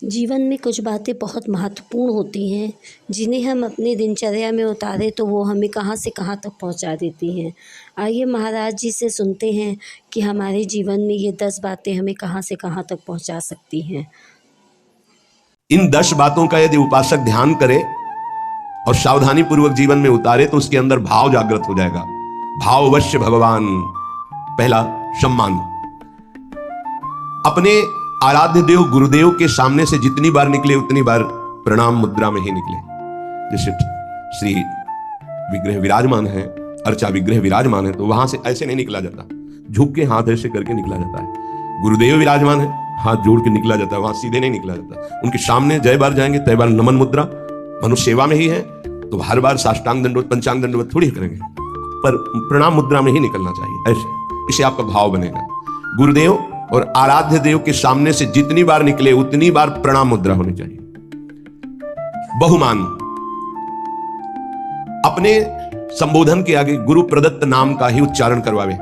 जीवन में कुछ बातें बहुत महत्वपूर्ण होती हैं, जिन्हें हम अपनी दिनचर्या में उतारें तो वो हमें कहाँ से कहाँ तक पहुँचा देती हैं। आइए महाराज जी से सुनते हैं कि हमारे जीवन में ये 10 बातें हमें कहाँ से कहाँ तक पहुँचा सकती हैं। इन 10 बातों का यदि उपासक ध्यान करे और सावधानी पूर्वक जीवन में उतारे तो उसके अंदर भाव जागृत हो जाएगा। भाव अवश्य भगवान। पहला, सम्मान। अपने आराध्य देव गुरुदेव के सामने से जितनी बार निकले उतनी बार प्रणाम मुद्रा में ही निकले। जैसे श्री विग्रह विराजमान है, अर्चा विग्रह विराजमान है, तो वहां से ऐसे नहीं निकला जाता, झुक के हाथ ऐसे करके निकला जाता है। गुरुदेव विराजमान है, हाथ जोड़ के निकला जाता है, वहां सीधे नहीं निकला जाता। उनके सामने जय बार जाएंगे तय बार नमन मुद्रा। मनुष्य सेवा में ही है तो हर बार साष्टांग दंडवत पंचांग दंडवत थोड़ी करेंगे, पर प्रणाम मुद्रा में ही निकलना चाहिए। ऐसे इसे आपका भाव बनेगा। गुरुदेव और आराध्य देव के सामने से जितनी बार निकले उतनी बार प्रणाम मुद्रा होनी चाहिए। बहुमान। अपने संबोधन के आगे गुरु प्रदत्त नाम का ही उच्चारण करवावे।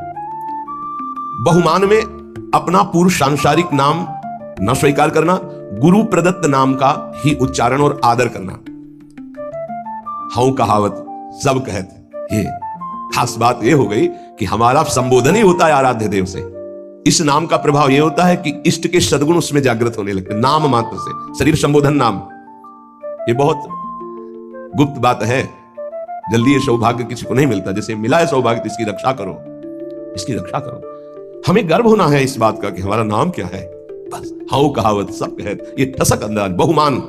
बहुमान में अपना पूर्व सांसारिक नाम न स्वीकार करना, गुरु प्रदत्त नाम का ही उच्चारण और आदर करना। हूं कहावत सब कहत। ये खास बात यह हो गई कि हमारा संबोधन ही होता है आराध्य देव से। इस नाम का प्रभाव यह होता है कि इष्ट के सद्गुण उसमें जागृत होने लगते, नाम मात्र से। शरीर संबोधन नाम, ये बहुत गुप्त बात है, जल्दी ये सौभाग्य किसी को नहीं मिलता। जैसे मिला है सौभाग्य तो इसकी रक्षा करो, इसकी रक्षा करो। हमें गर्व होना है इस बात का कि हमारा नाम क्या है। बस हाउ कहावत सब कहत, ये ठसक अंदाज, बहुमान।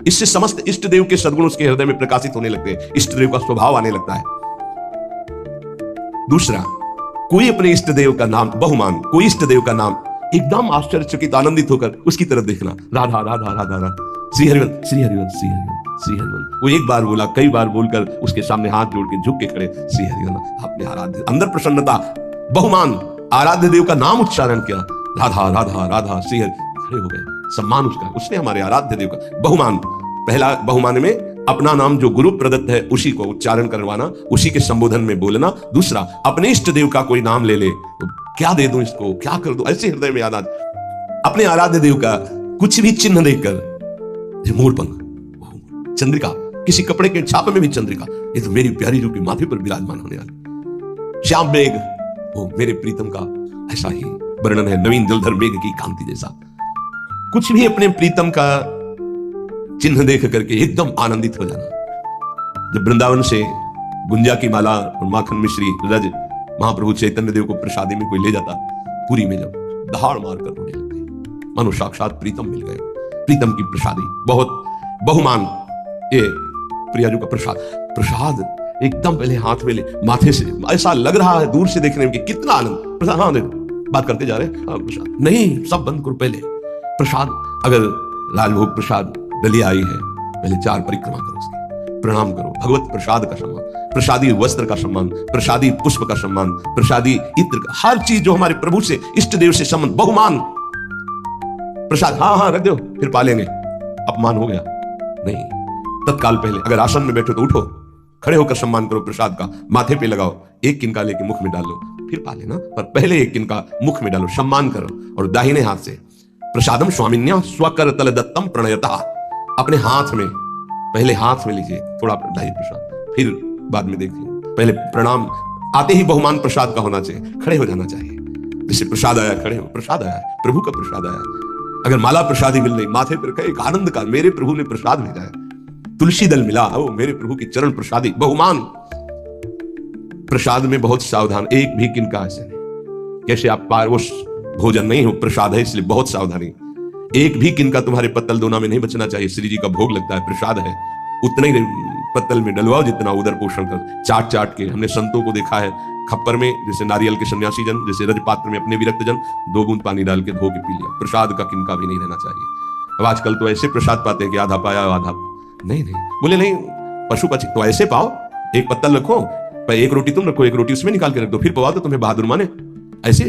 इससे समस्त इष्ट देव के सद्गुण उसके हृदय में प्रकाशित होने लगते हैं, इष्ट देव का स्वभाव आने लगता है। दूसरा, कोई अपने इष्ट देव का नाम, बहुमान, कोई इष्ट देव का नाम एकदम आश्चर्यचकित आनंदित होकर उसकी तरफ देखना। राधा राधा राधा राधा, श्री हरिवंश श्री हरिवंश श्री हरिवंश श्री हरिवंश। वो एक बार बोला, कई बार बोलकर उसके सामने हाथ जोड़ के झुक के खड़े, श्री हरिवंश। अपने आराध्य, अंदर प्रसन्नता, बहुमान, आराध्य देव का नाम उच्चारण किया, राधा राधा राधा श्री हरि, खड़े हो गए। सम्मान उसका, उसने हमारे आराध्य देव का। बहुमान, पहला बहुमान में अपना नाम जो गुरु प्रदत्त है उसी को उच्चारण करवाना, उसी के संबोधन में बोलना। दूसरा, अपने इष्ट देव का कोई नाम ले ले तो क्या दे दूं इसको, क्या कर दूं, ऐसे हृदय में याद आ। अपने आराध्य देव का कुछ भी चिन्ह देखकर, मोरपंख, चंद्रिका, किसी कपड़े के छाप में भी चंद्रिका, ये तो मेरी प्यारी जो कि माथे पर विराजमान होने वाली। श्याम मेघ, वो मेरे प्रीतम का ऐसा ही वर्णन है, नवीन जलधर मेघ की कांति जैसा। कुछ भी अपने प्रीतम का चिन्ह देख करके एकदम आनंदित हो जाना। जब वृंदावन से गुंजा की माला और माखन मिश्री रज महाप्रभु चैतन्य देव को प्रसादी में कोई ले जाता, पूरी में जब दहाड़ मार कर रोने लग गए, मानो साक्षात प्रीतम मिल गए। प्रीतम की प्रसादी बहुत बहुमान। ये प्रियाजू का प्रसाद, प्रसाद एकदम पहले हाथ में ले, माथे से ऐसा लग रहा है दूर से देखने में कि कितना आनंद। प्रसाद, हाँ बात करते जा रहे हैं, हाँ प्रसाद नहीं, सब बंद करो। पहले प्रसाद, अगर राजभोग प्रसाद डलिया आई है, पहले 4 परिक्रमा करो, उसकी प्रणाम करो। भगवत प्रसाद का सम्मान, प्रसादी वस्त्र का सम्मान, प्रसादी पुष्प का सम्मान, प्रसादी इत्र का, हर चीज जो हमारे प्रभु से इष्ट देव से संबंध। बहुमान, प्रसाद हाँ हाँ रख दो, फिर पालेंगे, अपमान हो गया नहीं। तत्काल पहले अगर आसन में बैठो तो उठो, खड़े होकर सम्मान करो प्रसाद का, माथे पे लगाओ, एक किनका लेके मुख में डाल लो, फिर पा लेना, पर पहले एक किनका मुख में डालो, सम्मान करो। और दाहिने हाथ से प्रसादम स्वामिन्या स्वकर तल दत्तम प्रणयता, अपने हाथ में, पहले हाथ में लीजिए थोड़ा डालिए प्रसाद, फिर बाद में देखिए। पहले प्रणाम आते ही बहुमान प्रसाद का होना चाहिए, खड़े हो जाना चाहिए। जैसे प्रसाद आया खड़े हो, प्रसाद आया, प्रभु का प्रसाद आया। अगर माला प्रसादी मिल रही, माथे पर एक आनंद का, मेरे प्रभु ने प्रसाद भेजा है, तुलसी दल मिला हो, मेरे प्रभु की चरण प्रसादी। बहुमान। प्रसाद में बहुत सावधान, एक भी किनका ऐसे नहीं, कैसे आप पारवश भोजन नहीं हो, प्रसाद है इसलिए बहुत सावधानी। एक भी किनका तुम्हारे पत्तल दोना में नहीं बचना चाहिए। श्री जी का भोग लगता है, प्रसाद है, उतना ही पत्तल में डलवाओ जितना उदर पोषण कर। चाट चाट के हमने संतों को देखा है, खप्पर में जैसे नारियल के सन्यासी जन, जैसे रजपात्र में अपने विरक्त जन, 2 बूंद पानी डाल के धो के पी लिया। प्रसाद का किनका भी नहीं रहना चाहिए। अब आजकल तो ऐसे प्रसाद पाते हैं कि आधा पाया आधा नहीं। बोले नहीं, पशु पक्षी तो ऐसे पाओ, एक पत्तल रखो, एक रोटी तुम रखो, एक रोटी उसमें निकाल के रख दो, फिर पवाओ तो तुम्हें बहादुर माने। ऐसे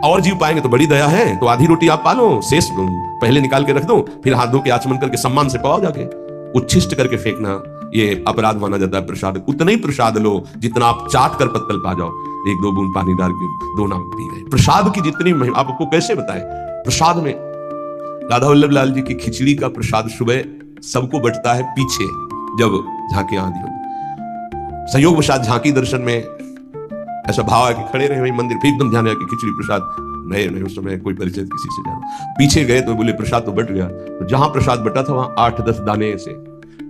और जीव पाएंगे तो बड़ी दया है, तो आधी रोटी आप पालो, शेष पहले निकाल के रख दो, फिर हाथ धो के आचमन करके सम्मान से पवाओ जाके। उच्छिष्ट करके फेंकना ये अपराध माना जाता है। प्रसाद उतना ही प्रसाद लो जितना आप चाट कर पत्तल पा जाओ, 1-2 बूंद पानी डाल के 2 नाम पी गए। प्रसाद की जितनी महिमा आपको कैसे बताए। प्रसाद में राधा वल्लभ लाल जी की खिचड़ी का प्रसाद सुबह सबको बंटता है पीछे, जब झांकियां आदि हो। संयोगवशात झांकी दर्शन में ऐसा भाव है कि खड़े रहे वहीं मंदिर, फिर एकदम ध्यान आया कि खिचड़ी प्रसाद नए नहीं, उस समय कोई परिचय किसी से ज्यादा। पीछे गए तो बोले प्रसाद तो बट गया। तो जहां प्रसाद बटा था वहां 8-10 दाने से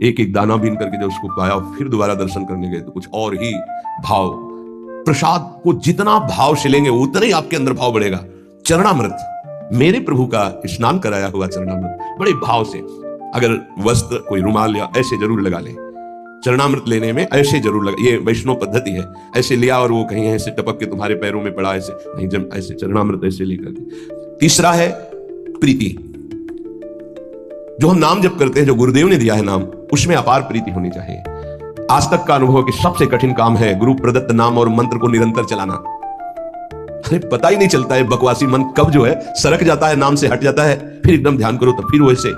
एक एक दाना बीन करके जब उसको पाया, फिर दोबारा दर्शन करने गए तो कुछ और ही भाव। प्रसाद को जितना भाव से लेंगे उतना ही आपके अंदर भाव बढ़ेगा। चरणामृत, मेरे प्रभु का स्नान कराया हुआ चरणामृत बड़े भाव से, अगर वस्त्र कोई रुमाल या ऐसे जरूर लगा ले, चरणामृत लेने में ऐसे जरूर लगा। ये वैष्णव पद्धति है, ऐसे लिया और वो कहीं ऐसे टपक के तुम्हारे पैरों में पड़ा, ऐसे नहीं, जब ऐसे चरणामृत ऐसे लेकर के। तीसरा है प्रीति। जो हम नाम जप करते हैं, जो गुरुदेव ने दिया है नाम, उसमें अपार प्रीति होनी चाहिए। आज तक का अनुभव कि सबसे कठिन काम है गुरु प्रदत्त नाम और मंत्र को निरंतर चलाना। अरे पता ही नहीं चलता है बकवासी मन कब जो है सरक जाता है, नाम से हट जाता है, फिर एकदम ध्यान करो तो फिर वैसे।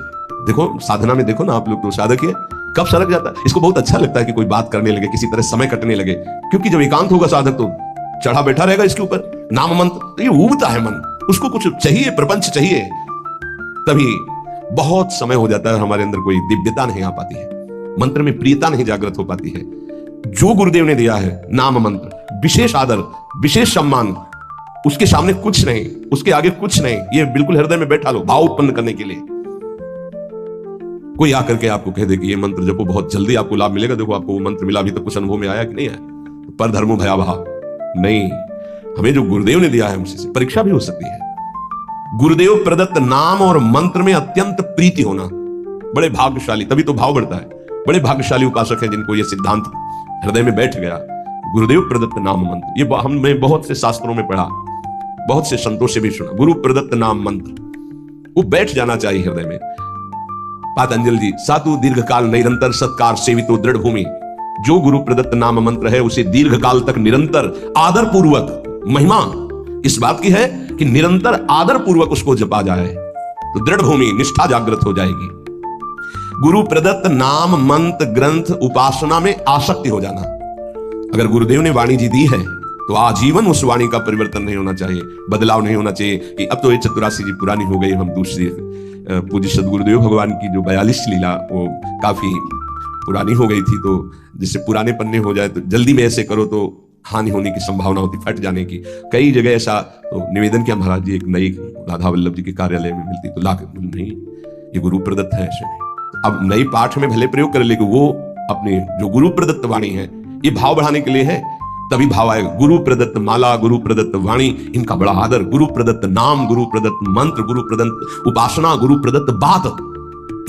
देखो साधना में देखो ना, आप लोग तो साधक है, कब सरक जाता है। इसको बहुत अच्छा लगता है कि कोई बात करने लगे, किसी तरह समय कटने लगे, क्योंकि जब एकांत होगा साधक तो चढ़ा बैठा रहेगा इसके ऊपर नाम मंत्र, तो ये ऊबता है मन, उसको कुछ चाहिए, प्रपंच चाहिए, तभी बहुत समय हो जाता है, हमारे अंदर कोई दिव्यता नहीं आ पाती है, मंत्र में प्रियता नहीं जागृत हो पाती है। जो गुरुदेव ने दिया है नाम मंत्र, विशेष आदर, विशेष सम्मान, उसके सामने कुछ नहीं, उसके आगे कुछ नहीं, ये बिल्कुल हृदय में बैठा लो भाव उत्पन्न करने के लिए। कोई आकर के आपको कह दे कि ये मंत्र जपो बहुत जल्दी आपको लाभ मिलेगा, देखो आपको वो मंत्र मिला, अभी तक कुछ अनुभव में आया कि नहीं आया, पर धर्मो भयावहा नहीं। हमें जो गुरुदेव ने दिया है उसी से परीक्षा भी हो सकती है। गुरुदेव प्रदत्त नाम और मंत्र में अत्यंत प्रीति होना, बड़े भाग्यशाली, तभी तो भाव बढ़ता है। बड़े भाग्यशाली उपासक हैं जिनको यह सिद्धांत हृदय में बैठ गया, गुरुदेव प्रदत्त नाम मंत्र। ये हमने बहुत से शास्त्रों में पढ़ा, बहुत से संतों से भी सुना, गुरु प्रदत्त नाम मंत्र वो बैठ जाना चाहिए हृदय में। पातंजल जी, सातु दीर्घकाल निरंतर सत्कार सेवितो दृढ़ भूमि। जो गुरु प्रदत्त नाम मंत्र है उसे दीर्घकाल तक निरंतर आदर पूर्वक, महिमा इस बात की है कि निरंतर आदर पूर्वक उसको जपा जाए तो दृढ़ भूमि, निष्ठा जागृत हो जाएगी। गुरु प्रदत्त नाम मंत्र ग्रंथ उपासना में आसक्ति हो जाना। अगर गुरुदेव ने वाणी जी दी है तो आजीवन उस वाणी का परिवर्तन नहीं होना चाहिए, बदलाव नहीं होना चाहिए कि अब तो ये चतुरासी जी पुरानी हो गई, हम दूसरी। पूज्य सदगुरुदेव भगवान की जो 42 लीला वो काफी पुरानी हो गई थी, तो जिससे पुराने पन्ने हो जाए तो जल्दी में ऐसे करो तो हानि होने की संभावना होती, फट जाने की। कई जगह ऐसा तो निवेदन किया महाराज जी, एक नई राधा वल्लभ जी के कार्यालय में मिलती तो ला नहीं, ये गुरु प्रदत्त है, ऐसे नहीं। अब नई पाठ में भले प्रयोग कर, लेकिन वो अपने जो गुरु प्रदत्त वाणी है, ये भाव बढ़ाने के लिए है, तभी भाव आएगा। गुरु प्रदत्त माला, गुरु प्रदत्त वाणी, इनका बड़ा आदर, गुरु प्रदत्त नाम, गुरु प्रदत्त मंत्र, गुरु प्रदत्त उपासना, गुरु प्रदत्त बात,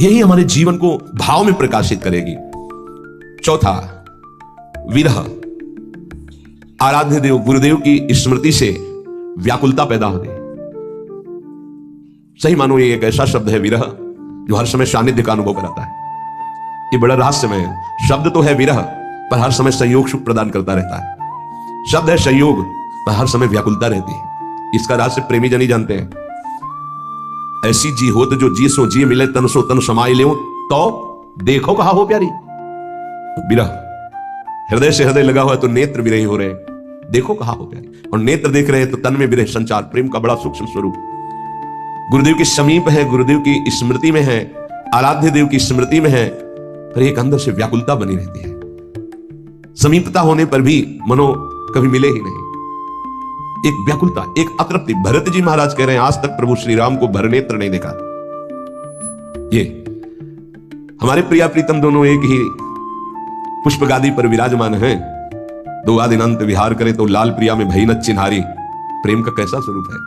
यही हमारे जीवन को भाव में प्रकाशित करेगी। चौथा, विरह। आराध्य देव गुरुदेव की स्मृति से व्याकुलता पैदा होती है। सही मानो ये एक ऐसा शब्द है विरह जो हर समय सानिध्य का अनुभव कराता है। ये बड़ा रहस्यमय है। शब्द तो है विरह, पर हर समय संयोग सुख प्रदान करता रहता है। शब्द है संयोग, पर हर समय व्याकुलता रहती है। इसका रहस्य प्रेमी जन ही जानते हैं। ऐसी जी होत जो जी सो जी मिले, तन सो तन समाये ले, तो देखो कहा हो प्यारी। विरह हृदय से हृदय लगा हुआ है तो नेत्र विरही हो रहे हैं, देखो कहा हो प्यारी। और नेत्र देख रहे हैं तो तन में विरह संचार, प्रेम का बड़ा सूक्ष्म स्वरूप। गुरुदेव के समीप है, गुरुदेव की स्मृति में है, आराध्य देव की स्मृति में है, पर एक अंदर से व्याकुलता बनी रहती है। समीपता होने पर भी मनो कभी मिले ही नहीं, एक व्याकुलता, एक अतृप्ति। भरत जी महाराज कह रहे हैं आज तक प्रभु श्री राम को भरनेत्र नहीं देखा। ये हमारे प्रिया प्रीतम दोनों एक ही पुष्प गादी पर विराजमान हैं, दो आदिनांत विहार करे तो लाल प्रिया में भई न चिन्हारी। प्रेम का कैसा स्वरूप है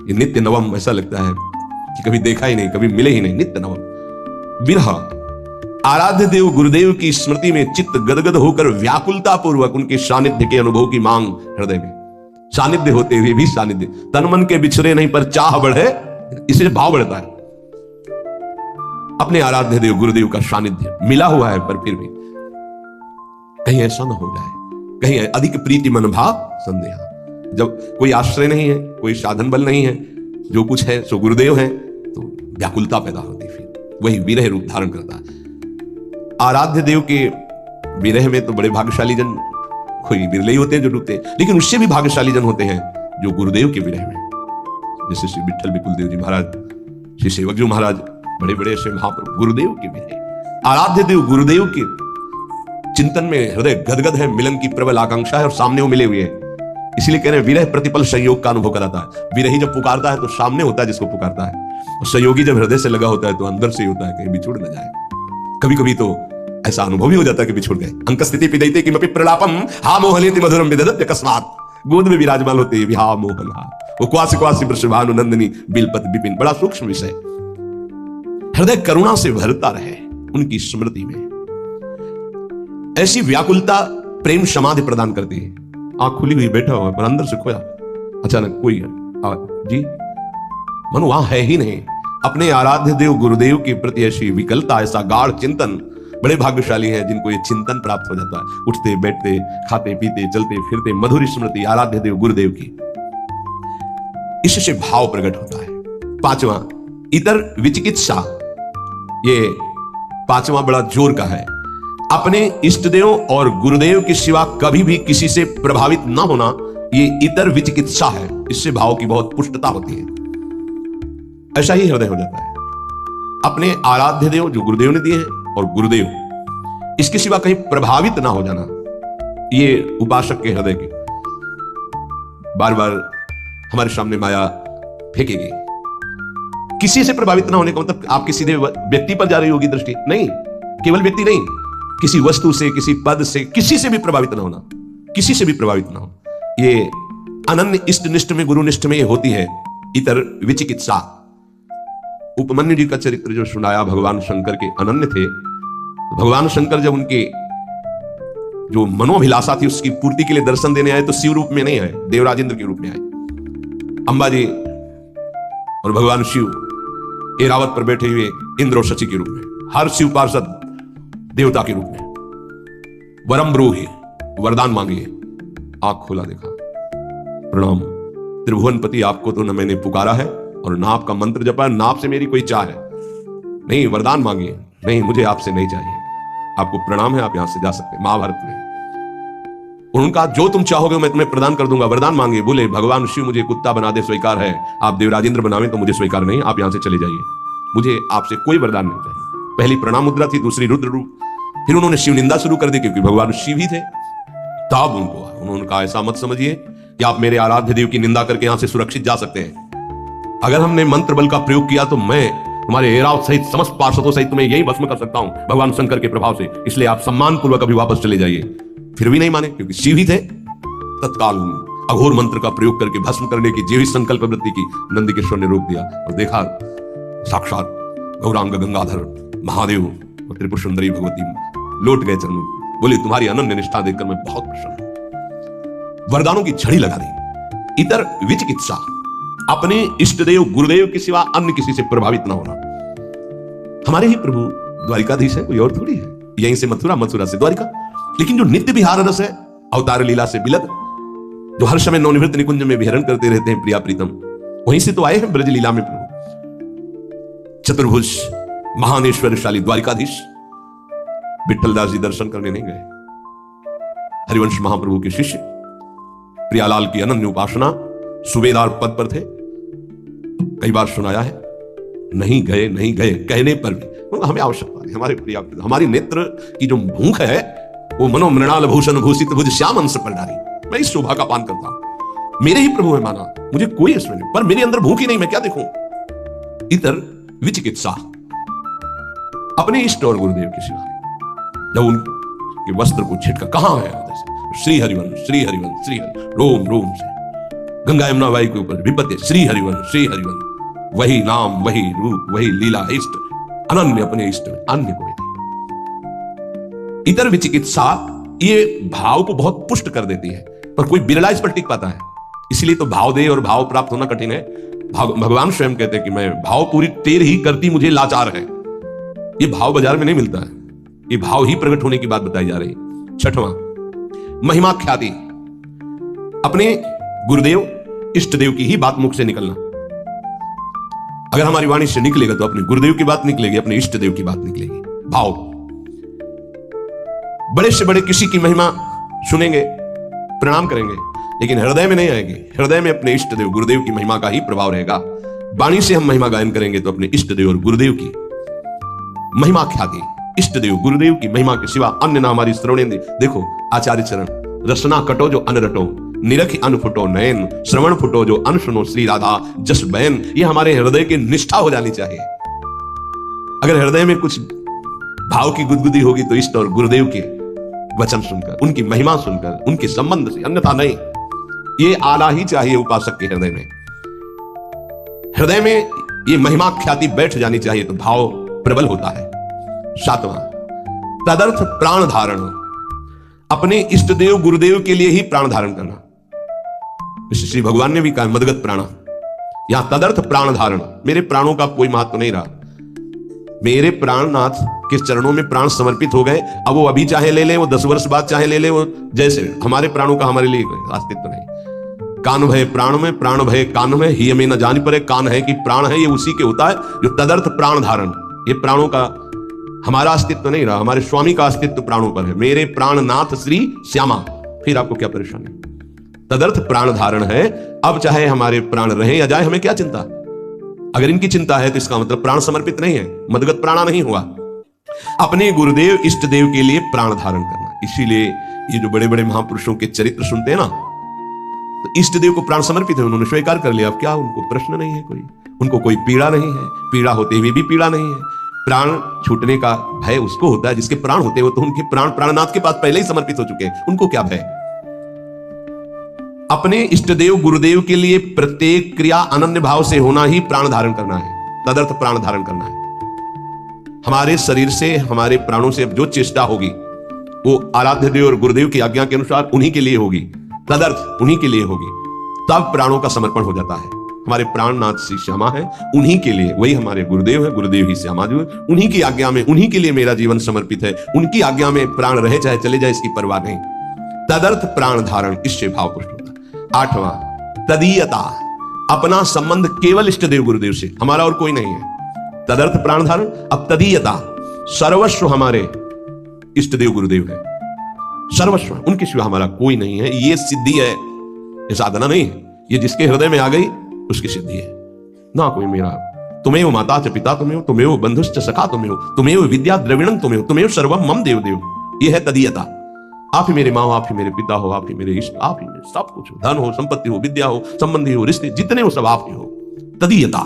ये, नित्य नवम। ऐसा लगता है कि कभी देखा ही नहीं, कभी मिले ही नहीं, नित्य नवम। विरह। आराध्य देव गुरुदेव की स्मृति में चित्त गदगद होकर व्याकुलता पूर्वक उनके सानिध्य के अनुभव की मांग हृदय में। सानिध्य होते हुए भी सानिध्य, तन मन के बिछड़े नहीं पर चाह बढ़े, इससे भाव बढ़ता है। अपने आराध्य देव गुरुदेव का सानिध्य मिला हुआ है, पर फिर भी कहीं ऐसा ना हो जाए, कहीं अधिक प्रीति मन भाव संदेह। जब कोई आश्रय नहीं है, कोई साधन बल नहीं है, जो कुछ है सो गुरुदेव है, तो व्याकुलता पैदा होती, फिर वही विरह रूप धारण करता है। आराध्य देव के विरह में तो बड़े भाग्यशाली जन, कोई बिरले ही होते हैं जो डूबते हैं, लेकिन उससे भी भाग्यशाली जन होते हैं जो गुरुदेव के विरह में, जैसे श्री विठल विपुल देव जी महाराज श्री सेवकजू महाराज बड़े बड़े ऐसे महाप्रभु गुरुदेव के भी हैं, आराध्य देव गुरुदेव के चिंतन में हृदय गदगद है, मिलन की प्रबल आकांक्षा है और सामने वो मिले हुए हैं। इसलिए कह रहे हैं विरह प्रतिपल संयोग का अनुभव कराता है। विरही जब पुकारता है तो सामने होता है जिसको पुकारता है, और संयोगी जब हृदय से लगा होता है तो अंदर से ही होता है, कहीं बिछुड़ न जाए। कभी कभी तो ऐसा अनुभव भी हो जाता है कि बिछुड़ गए। अंक स्थिति पिदयते किमपि प्रलापम हा मोहलेति मधुरम विदधत अकस्मात, गोद में विराजमान होते विहा मोहला, वो क्वासी क्वासी वृषभानु नंदिनी बिलपत विपिन। बड़ा सूक्ष्म विषय। हृदय करुणा से भरता रहे उनकी स्मृति में, ऐसी व्याकुलता प्रेम समाधि प्रदान करती है। आंख खुली हुई बैठा हुआ पर अंदर से खोया, अचानक कोई जी मनु वहां है ही नहीं। अपने आराध्य देव गुरुदेव के प्रति ऐसी विकलता, ऐसा गाढ़ चिंतन, बड़े भाग्यशाली हैं जिनको ये चिंतन प्राप्त हो जाता है। उठते बैठते, खाते पीते, चलते फिरते मधुर स्मृति आराध्य देव गुरुदेव की, इससे भाव प्रकट होता है। पांचवा, इतर विचिकित्सा, ये पांचवा बड़ा जोर का है। अपने इष्ट देव और गुरुदेव के सिवा कभी भी किसी से प्रभावित ना होना, ये इतर विचिकित्सा है। इससे भाव की बहुत पुष्टता होती है। ऐसा ही हृदय हो जाता है। अपने आराध्य देव जो गुरुदेव ने दिए हैं और गुरुदेव, इसके सिवा कहीं प्रभावित ना हो जाना, ये उपासक के हृदय के बार बार हमारे सामने माया फेंकेगी। किसी से प्रभावित ना होने का मतलब आपके सीधे व्यक्ति पर जा रही होगी दृष्टि, नहीं, केवल व्यक्ति नहीं, किसी वस्तु से, किसी पद से, किसी से भी प्रभावित ना होना, किसी से भी प्रभावित ना हो। ये अनन्य इष्ट निष्ठ में, गुरु निष्ठ में ये होती है इतर विचिकित्सा। उपमन्यु जी का चरित्र जो सुनाया, भगवान शंकर के अनन्य थे। भगवान शंकर जब उनके जो मनोभिलाषा थी उसकी पूर्ति के लिए दर्शन देने आए तो शिव रूप में नहीं आए, देवराजेंद्र के रूप में आए। अंबा जी और भगवान शिव एरावत पर बैठे हुए इंद्र और शची के रूप में, हर शिव पार्षद देवता के रूप में। वरम ब्रूहि, वरदान मांगिए। आंख खोला, देखा, प्रणाम त्रिभुवनपति, आपको तो न मैंने पुकारा है और ना आपका मंत्र जपा, ना आपसे मेरी कोई चाह है, नहीं, वरदान मांगिए। नहीं, मुझे आपसे नहीं चाहिए, आपको प्रणाम है, आप यहां से जा सकते हैं। महाभारत में उनका जो तुम चाहोगे मैं तुम्हें प्रदान कर दूंगा, वरदान मांगे। बोले भगवान शिव मुझे कुत्ता बना दे स्वीकार है, आप देवराजेंद्र बनावे तो मुझे स्वीकार नहीं, आप यहां से चले जाइए, मुझे आपसे कोई वरदान नहीं चाहिए। पहली प्रणाम मुद्रा थी, दूसरी रुद्र रूप। फिर उन्होंने शिव निंदा शुरू कर दी क्योंकि भगवान शिव ही थे। तब उन्होंने कहा ऐसा मत समझिए कि आप मेरे आराध्य देव की निंदा करके यहां से सुरक्षित जा सकते हैं। अगर हमने मंत्र बल का प्रयोग किया तो मैं तुम्हारे एरावत सहित समस्त पार्षदों सहित तुम्हें यही भस्म कर सकता हूं भगवान शंकर के प्रभाव से, इसलिए आप सम्मान पूर्वक अभी वापस चले जाइए। फिर भी नहीं माने क्योंकि शिव ही थे। तत्काल अघोर मंत्र का प्रयोग करके भस्म करने की जीवित संकल्प वृत्ति की नंदकिशोर ने रोक दिया और देखा साक्षात गौरांग गंगाधर महादेव और त्रिपुर सुंदरी भगवती लौट गए चरणों। बोले तुम्हारी अनन्य निष्ठा देखकर मैं बहुत प्रसन्न हूं। वरदानों की झड़ी लगा दी। इतर विचिकित्सा, अपने इष्ट देव गुरुदेव के सिवा अन्य किसी से प्रभावित ना होना। हमारे ही प्रभु द्वारिकाधीश है, कोई और थोड़ी है। यहीं से मथुरा, मथुरा से द्वारिका। लेकिन जो नित्य विहार रस है, अवतार लीला से बिलद, जो हर समय नवनिवृत्त निकुंज में विहरण करते रहते हैं प्रिया प्रीतम, वहीं से तो आए हैं ब्रज लीला में प्रभु। चतुर्भुज महानेश्वरशाली द्वारिकाधीश विठलदास जी दर्शन करने नहीं गए। हरिवंश महाप्रभु के शिष्य प्रियालाल की अनन्य उपासना सूबेदार पद पर थे। कई बार सुनाया है, नहीं गए नहीं गए कहने पर भी हमें आवश्यकता है। हमारे प्रिया, हमारी नेत्र की जो भूख है वो मनोमृणाल भूषण भूषित भुज श्याम अंश पर डाली। मैं इस शोभा का पान करता हूं। मेरे ही प्रभु है माना, मुझे कोई इसमें नहीं, पर मेरे अंदर भूख ही नहीं, मैं क्या देखूं। इतर विचिकित्सा, अपने इष्ट और गुरुदेव के सिवा जब उनके वस्त्र को छिटका, कहां है श्री हरिवंश, श्री हरिवंश, श्री हरि, रोम रोम से गंगा यमुना वायु के ऊपर विपत्ति, श्री हरिवंश, श्री हरिवंश, वही नाम, वही रूप, वही लीला, इष्ट अनन्य, अपने इष्ट में अन्य कोई नहीं। इतर विचिकित्सा ये भाव को बहुत पुष्ट कर देती है, पर कोई बिरला इस पर टिक पाता है। इसलिए तो भाव दे और भाव प्राप्त होना कठिन है। भगवान स्वयं कहते हैं कि मैं भाव पूरी तेर ही करती मुझे लाचार है। ये भाव बाजार में नहीं मिलता है, ये भाव ही प्रकट होने की बात बताई जा रही। छठवां, महिमा ख्याति, अपने गुरुदेव इष्ट देव की ही बात मुख से निकलना। अगर हमारी वाणी से निकलेगा तो अपने गुरुदेव की बात निकलेगी, अपने इष्ट देव की बात निकलेगी। भाव, बड़े से बड़े किसी की महिमा सुनेंगे, प्रणाम करेंगे, लेकिन हृदय में नहीं आएगी। हृदय में अपने इष्ट देव गुरुदेव की महिमा का ही प्रभाव रहेगा। वाणी से हम महिमा गायन करेंगे तो अपने इष्ट देव और गुरुदेव की महिमा ख्याति, इष्ट देव गुरुदेव की महिमा के सिवा अन्य ना हमारी श्रवणेंद्र। देखो आचार्य चरण, रसना कटो जो अन रटो, निरखि अन फुटो नयन, श्रवण फुटो जो अन सुनो श्री राधा जस बैन। ये हमारे हृदय की निष्ठा हो जानी चाहिए। अगर हृदय में कुछ भाव की गुदगुदी होगी तो इष्ट और गुरुदेव के वचन सुनकर, उनकी महिमा सुनकर, उनके संबंध से, अन्यथा नहीं। ये आना ही चाहिए उपासक के हृदय में। हृदय में ये महिमा ख्याति बैठ जानी चाहिए तो भाव प्रबल होता है। 7वां, तदर्थ प्राण धारण, अपने इष्ट देव गुरुदेव के लिए ही प्राण धारण करना। श्री भगवान ने भी कहा मदगत प्राणा, यहां तदर्थ प्राण धारण। मेरे प्राणों का कोई महत्व नहीं रहा, मेरे प्राणनाथ के चरणों में प्राण समर्पित हो गए। अब वो अभी चाहे ले ले, वो 10 वर्ष बाद चाहे ले ले, वो जैसे हमारे प्राणों का हमारे लिए कोई अस्तित्व नहीं। कान भय प्राण में, प्राण भय कान में, ही हमें न जान पड़े कान है कि प्राण है, ये उसी के होता है जो तदर्थ प्राण धारण। ये प्राणों का हमारा अस्तित्व नहीं रहा, हमारे स्वामी का अस्तित्व प्राणों पर है। मेरे प्राणनाथ श्री श्यामा, फिर आपको क्या परेशानी? तदर्थ प्राण धारण है। अब चाहे हमारे प्राण रहे या जाए, हमें क्या चिंता? अगर इनकी चिंता है तो इसका मतलब प्राण समर्पित नहीं है, मदगत प्राणा नहीं हुआ। अपने गुरुदेव इष्ट देव के लिए प्राण धारण करना। इसीलिए ये जो बड़े बड़े महापुरुषों के चरित्र सुनते हैं ना, तो इष्ट देव को प्राण समर्पित है, उन्होंने स्वीकार कर लिया। अब क्या उनको प्रश्न नहीं है, उनको कोई पीड़ा नहीं है, पीड़ा होते हुए भी पीड़ा नहीं है। प्राण छूटने का भय उसको होता है जिसके प्राण होते हो, तो उनके प्राण प्राणनाथ के पास पहले ही समर्पित हो चुके हैं, उनको क्या भय। अपने इष्ट देव गुरुदेव के लिए प्रत्येक क्रिया अनन्य भाव से होना ही प्राण धारण करना है, तदर्थ प्राण धारण करना है। हमारे शरीर से, हमारे प्राणों से जो चेष्टा होगी वो आराध्य देव और गुरुदेव की आज्ञा के अनुसार उन्हीं के लिए होगी, तदर्थ उन्हीं के लिए होगी। तब प्राणों का समर्पण हो जाता है। हमारे प्राणनाथ श्री श्यामा है, उन्हीं के लिए, वही हमारे गुरुदेव है, गुरुदेव ही श्यामा जी है, उन्हीं की आज्ञा में, उन्हीं के लिए मेरा जीवन समर्पित है। उनकी आज्ञा में प्राण रहे चाहे चले जाए, इसकी परवाह नहीं। तदर्थ प्राण धारण, इससे भाव पुष्ट होता है। 8वां, तदीयता, अपना संबंध केवल इष्ट देव गुरुदेव से, हमारा और कोई नहीं है। तदर्थ प्राण धारण। अब तदीयता, सर्वस्व हमारे इष्ट देव गुरुदेव है, सर्वस्व, उनके सिवा हमारा कोई नहीं है। ये सिद्धि है, ये साधना नहीं है। ये जिसके हृदय में आ गई उसकी सिद्धि है। ना कोई मेरा, तुम्हें वो माता च पिता तुम्हें हो, तुम्हें वो बंधुश्च सखा तुम्हें हो, तुम्हें वो विद्या द्रविणम तुम्हें हो, तुम्हें सर्वम मम देव देव। ये है तदीयता। आप ही मेरे माँ हो, आप ही मेरे पिता हो, आप ही मेरे इष्ट, आप ही मेरे सब कुछ हो। धन हो, संपत्ति हो, विद्या हो, संबंधी हो, रिश्ते जितने हो सब आपके हो। तदीयता,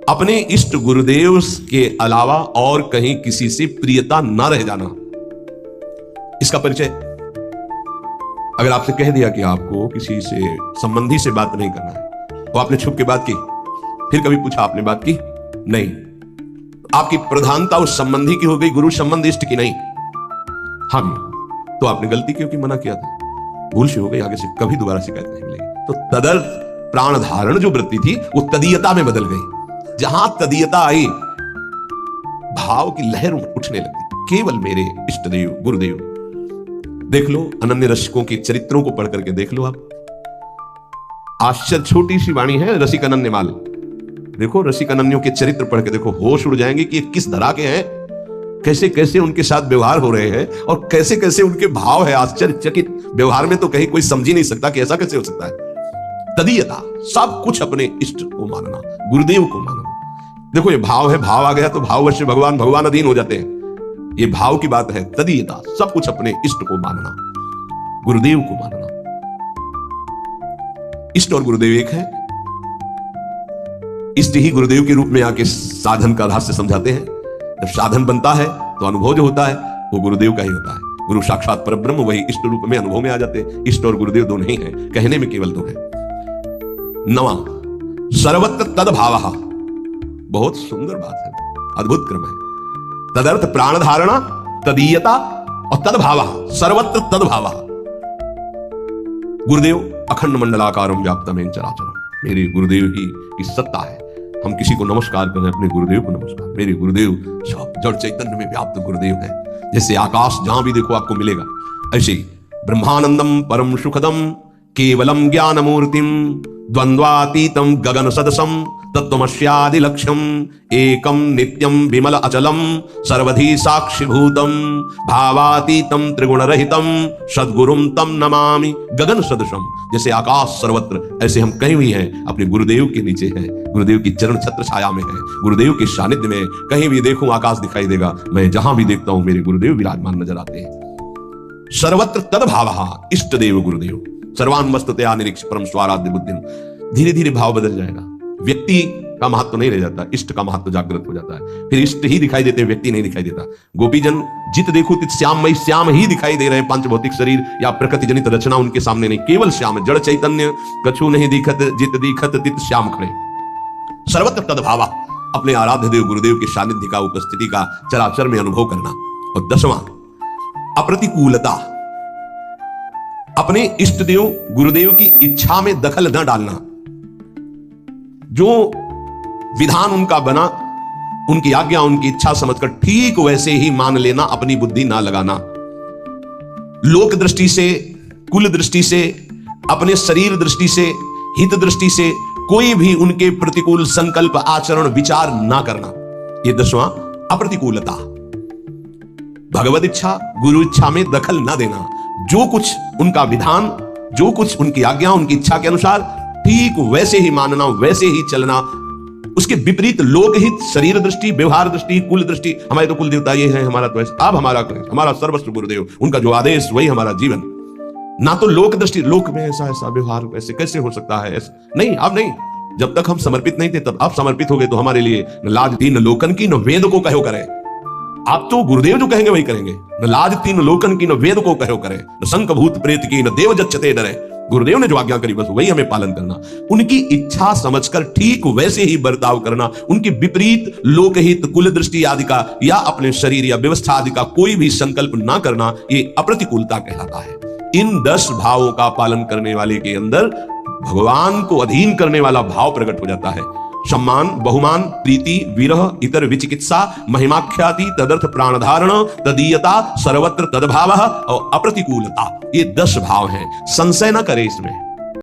अपने इष्ट गुरुदेव के अलावा और कहीं किसी से प्रियता न रह जाना। इसका परिचय, अगर आपसे कह दिया कि आपको किसी से संबंधी से बात नहीं करना है, तो आपने छुप के बात की, फिर कभी पूछा आपने बात की नहीं, आपकी प्रधानता उस संबंधी की हो गई, गुरु संबंध इष्ट की नहीं। हाँ भी तो आपने गलती क्योंकि मना किया था, भूल से हो गई, आगे से कभी दोबारा शिकायत नहीं मिलेगी। तो तदर्थ प्राण धारण जो वृत्ति थी वो तदीयता में बदल गई। जहां तदीयता आई, भाव की लहर उठने लगी, केवल मेरे इष्ट देव गुरुदेव। देख लो अनन्य रसिकों के चरित्रों को पढ़ करके देख लो आप। आश्चर्य, छोटी सी वाणी है, रसिक अनन्य माल। देखो रसिक अनन्यों के चरित्र पढ़ के देखो, होश उड़ जाएंगे कि ये किस तरह के हैं, कैसे कैसे उनके साथ व्यवहार हो रहे हैं और कैसे कैसे उनके भाव है। आश्चर्यचकित व्यवहार में तो कहीं कोई समझ ही नहीं सकता कि ऐसा कैसे हो सकता है। तदीयता, सब कुछ अपने इष्ट को मानना, गुरुदेव को मानना। देखो ये भाव है, भाव आ गया तो भाववश से भगवान भगवान अधीन हो जाते हैं। ये भाव की बात है। तदीयता, सब कुछ अपने इष्ट को मानना, गुरुदेव को मानना। इष्ट और गुरुदेव एक है। इष्ट ही गुरुदेव के रूप में आके साधन का रहस्य समझाते हैं। जब साधन बनता है तो अनुभव जो होता है वो गुरुदेव का ही होता है। गुरु साक्षात परब्रह्म, वही इष्ट रूप में अनुभव में आ जाते हैं। इष्ट और गुरुदेव दो नहीं है, कहने में केवल दो है। 9वां, सर्वत्र तद्भावः, बहुत सुंदर बात है, अद्भुत क्रम है। तदर्थ प्राण धारणा, तदीयता और तद्भावः, सर्वत्र तद्भावः। गुरुदेव अखंड मंडलाकारम व्याप्तमेन चराचरम, मेरे गुरुदेव ही की सत्ता है। हम किसी को नमस्कार करें, अपने गुरुदेव को नमस्कार। मेरे गुरुदेव सब जड़ चैतन्य में व्याप्त गुरुदेव है। जैसे आकाश जहां भी देखो आपको मिलेगा, ऐसे ही ब्रह्मानंदम परम सुखदम केवलम ज्ञान मूर्तिम द्वंद्वातीतम गगन सदसम तत्त्वमस्यादि लक्ष्यम एकम नित्यम विमल अचलम सर्वधि साक्षिभूतम भावातीतम त्रिगुण रहितम सद्गुरुम तम नमामि। गगन सदृशम, जैसे आकाश सर्वत्र, ऐसे हम कहीं भी हैं अपने गुरुदेव के नीचे हैं, गुरुदेव की चरण छत्र छाया में है, गुरुदेव के सानिध्य में। कहीं भी देखूं आकाश दिखाई देगा, मैं जहां भी देखता हूं मेरे गुरुदेव विराजमान नजर आते हैं। सर्वत्र तद्भावः इष्ट देव गुरुदेव सर्वान् वस्तुतया निरीक्ष परम स्वाराध्य बुद्धिम। धीरे धीरे भाव बदल जाएगा, व्यक्ति का महत्व नहीं रह जाता, इष्ट का महत्व जागृत हो जाता है। फिर इष्ट ही दिखाई देते, व्यक्ति नहीं दिखाई देता। गोपीजन जित देखो तित श्याममय, श्याम ही दिखाई दे रहे हैं। पंच भौतिक शरीर या प्रकृति जनित रचना उनके सामने नहीं, केवल श्याम, जड़ चैतन्य कछु नहीं दिखत, जित दिखत तित श्याम खड़े। सर्वत्र तद्भावा, अपने आराध्य देव गुरुदेव के सानिध्य का, उपस्थिति का चराचर में अनुभव करना। और 10वां अप्रतिकूलता, अपने इष्ट देव गुरुदेव की इच्छा में दखल न डालना। जो विधान उनका बना, उनकी आज्ञा उनकी इच्छा समझकर ठीक वैसे ही मान लेना, अपनी बुद्धि ना लगाना। लोक दृष्टि से, कुल दृष्टि से, अपने शरीर दृष्टि से, हित दृष्टि से कोई भी उनके प्रतिकूल संकल्प, आचरण, विचार ना करना। यह 10वां अप्रतिकूलता। भगवत इच्छा, गुरु इच्छा में दखल ना देना। जो कुछ उनका विधान, जो कुछ उनकी आज्ञा, उनकी इच्छा के अनुसार ठीक वैसे ही मानना, वैसे ही चलना। उसके विपरीत लोकहित, शरीर दृष्टि, व्यवहार दृष्टि, कुल दृष्टि, हमारे तो कुल देवता ये है, हमारा तो ऐसा, अब हमारा सर्वस्व गुरुदेव, उनका जो आदेश वही हमारा जीवन। ना तो लोक दृष्टि, लोक में ऐसा ऐसा व्यवहार ऐसे कैसे हो सकता है, ऐसा नहीं। अब नहीं, जब तक हम समर्पित नहीं थे, तब आप समर्पित हो गए तो हमारे लिए न लाज तीन लोकन की, न वेद को कहो करें। आप तो गुरुदेव जो कहेंगे वही करेंगे। न लाज तीन लोकन की, न वेद को कहो करें, न शंख भूत प्रेत की, न देव जच्चते डरे। गुरुदेव ने जो आज्ञा करी बस वही हमें पालन करना, उनकी इच्छा समझकर ठीक वैसे ही बर्ताव करना। उनके विपरीत लोकहित, कुल दृष्टि आदि का या अपने शरीर या व्यवस्था आदि का कोई भी संकल्प ना करना, ये अप्रतिकूलता कहलाता है। इन 10 भावों का पालन करने वाले के अंदर भगवान को अधीन करने वाला भाव प्रकट हो जाता है। सम्मान, बहुमान, प्रीति, विरह, इतर विचिकित्सा, महिमाख्याति, तदर्थ प्राणधारण, तदीयता, सर्वत्र तद्भावः और अप्रतिकूलता, ये 10 भाव हैं। संशय न करे इसमें।